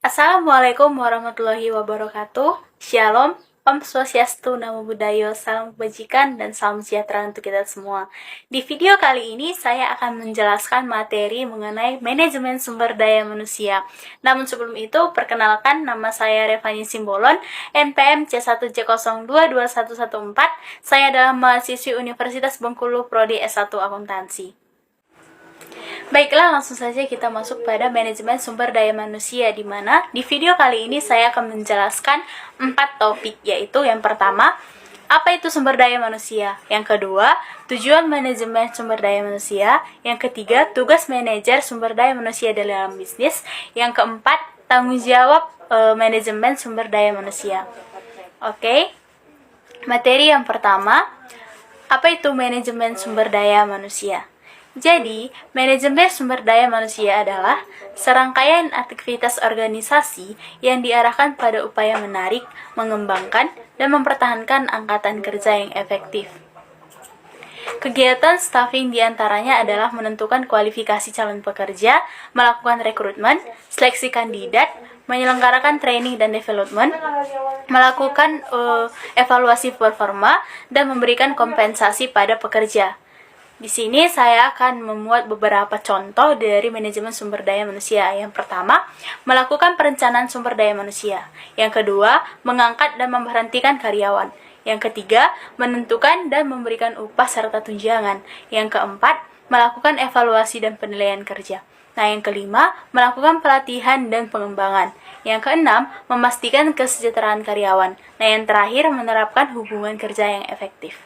Assalamualaikum warahmatullahi wabarakatuh. Shalom, Om Swastiastu, Namo Buddhaya, salam kebajikan, dan salam sejahtera untuk kita semua. Di video kali ini, saya akan menjelaskan materi mengenai manajemen sumber daya manusia. Namun sebelum itu, perkenalkan nama saya Revani Simbolon, NPM C1C022114. Saya adalah mahasiswi Universitas Bengkulu, Prodi S1 Akuntansi. Baiklah, langsung saja kita masuk pada manajemen sumber daya manusia, di mana di video kali ini saya akan menjelaskan 4 topik, yaitu yang pertama, apa itu sumber daya manusia? Yang kedua, tujuan manajemen sumber daya manusia. Yang ketiga, tugas manajer sumber daya manusia dalam bisnis. Yang keempat, tanggung jawab manajemen sumber daya manusia. Oke, materi yang pertama, apa itu manajemen sumber daya manusia? Jadi, manajemen sumber daya manusia adalah serangkaian aktivitas organisasi yang diarahkan pada upaya menarik, mengembangkan, dan mempertahankan angkatan kerja yang efektif. Kegiatan staffing diantaranya adalah menentukan kualifikasi calon pekerja, melakukan rekrutmen, seleksi kandidat, menyelenggarakan training dan development, melakukan evaluasi performa, dan memberikan kompensasi pada pekerja. Di sini saya akan memuat beberapa contoh dari manajemen sumber daya manusia. Yang pertama, melakukan perencanaan sumber daya manusia. Yang kedua, mengangkat dan memberhentikan karyawan. Yang ketiga, menentukan dan memberikan upah serta tunjangan. Yang keempat, melakukan evaluasi dan penilaian kerja. Nah, yang kelima, melakukan pelatihan dan pengembangan. Yang keenam, memastikan kesejahteraan karyawan. Nah, yang terakhir, menerapkan hubungan kerja yang efektif.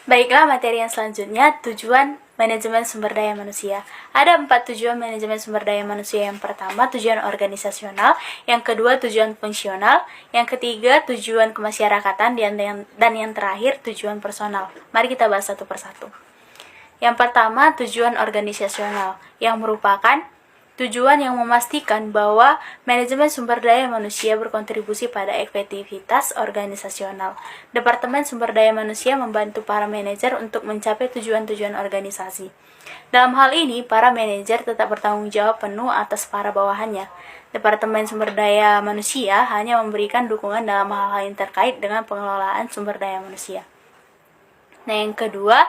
Baiklah, materi yang selanjutnya, tujuan manajemen sumber daya manusia. Ada 4 tujuan manajemen sumber daya manusia. Yang pertama, tujuan organisasional. Yang kedua, tujuan fungsional. Yang ketiga, tujuan kemasyarakatan. Dan yang terakhir, tujuan personal. Mari kita bahas satu persatu. Yang pertama, tujuan organisasional, yang merupakan tujuan yang memastikan bahwa manajemen sumber daya manusia berkontribusi pada efektivitas organisasional. Departemen Sumber Daya Manusia membantu para manajer untuk mencapai tujuan-tujuan organisasi. Dalam hal ini, para manajer tetap bertanggung jawab penuh atas para bawahannya. Departemen Sumber Daya Manusia hanya memberikan dukungan dalam hal-hal yang terkait dengan pengelolaan sumber daya manusia. Nah, yang kedua,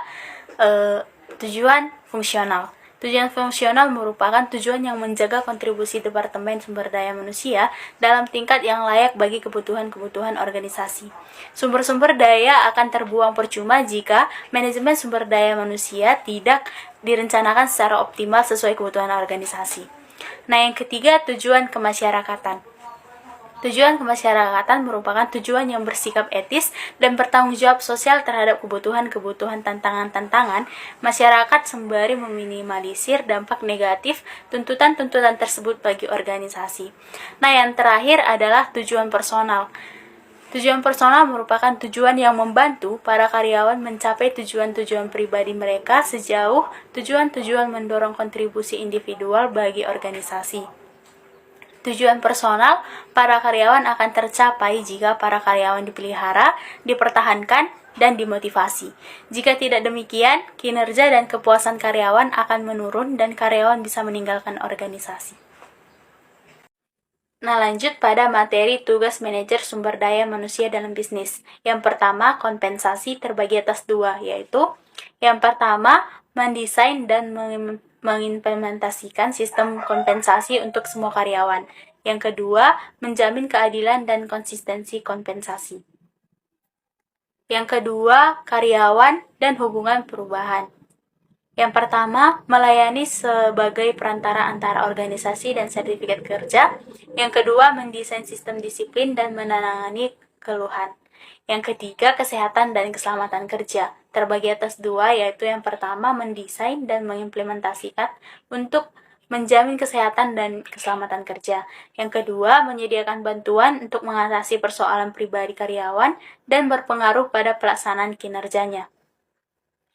tujuan fungsional. Tujuan fungsional merupakan tujuan yang menjaga kontribusi Departemen Sumber Daya Manusia dalam tingkat yang layak bagi kebutuhan-kebutuhan organisasi. Sumber-sumber daya akan terbuang percuma jika manajemen sumber daya manusia tidak direncanakan secara optimal sesuai kebutuhan organisasi. Nah, yang ketiga, tujuan kemasyarakatan. Tujuan kemasyarakatan merupakan tujuan yang bersikap etis dan bertanggung jawab sosial terhadap kebutuhan-kebutuhan tantangan-tantangan masyarakat sembari meminimalisir dampak negatif tuntutan-tuntutan tersebut bagi organisasi. Nah, yang terakhir adalah tujuan personal. Tujuan personal merupakan tujuan yang membantu para karyawan mencapai tujuan-tujuan pribadi mereka sejauh tujuan-tujuan mendorong kontribusi individual bagi organisasi. Tujuan personal para karyawan akan tercapai jika para karyawan dipelihara, dipertahankan, dan dimotivasi. Jika tidak demikian, kinerja dan kepuasan karyawan akan menurun dan karyawan bisa meninggalkan organisasi. Nah, lanjut pada materi tugas manajer sumber daya manusia dalam bisnis. Yang pertama, kompensasi terbagi atas 2, yaitu yang pertama, mendesain dan mengimplementasikan sistem kompensasi untuk semua karyawan. Yang kedua, menjamin keadilan dan konsistensi kompensasi. Yang kedua, karyawan dan hubungan perubahan. Yang pertama, melayani sebagai perantara antara organisasi dan sertifikat kerja. Yang kedua, mendesain sistem disiplin dan menangani keluhan. Yang ketiga, kesehatan dan keselamatan kerja. Terbagi atas 2, yaitu yang pertama, mendesain dan mengimplementasikan untuk menjamin kesehatan dan keselamatan kerja. Yang kedua, menyediakan bantuan untuk mengatasi persoalan pribadi karyawan dan berpengaruh pada pelaksanaan kinerjanya.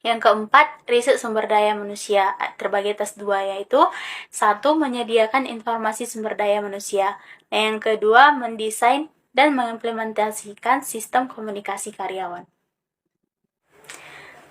Yang keempat, riset sumber daya manusia. Terbagi atas 2, yaitu 1, menyediakan informasi sumber daya manusia. Yang kedua, mendesain dan mengimplementasikan sistem komunikasi karyawan.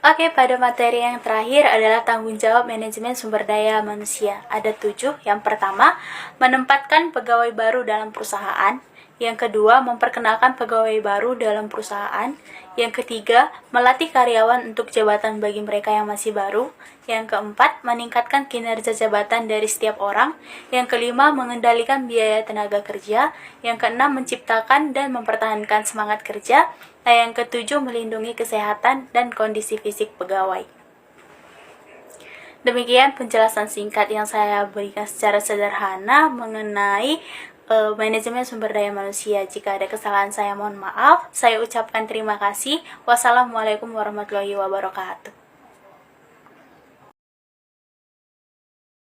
Oke, pada materi yang terakhir adalah tanggung jawab manajemen sumber daya manusia. Ada 7. Yang pertama, menempatkan pegawai baru dalam perusahaan. Yang kedua, memperkenalkan pegawai baru dalam perusahaan. Yang ketiga, melatih karyawan untuk jabatan bagi mereka yang masih baru. Yang keempat, meningkatkan kinerja jabatan dari setiap orang. Yang kelima, mengendalikan biaya tenaga kerja. Yang keenam, menciptakan dan mempertahankan semangat kerja. Nah, yang ketujuh, melindungi kesehatan dan kondisi fisik pegawai. Demikian penjelasan singkat yang saya berikan secara sederhana mengenai manajemen sumber daya manusia. Jika ada kesalahan saya mohon maaf. Saya ucapkan terima kasih. Wassalamualaikum warahmatullahi wabarakatuh.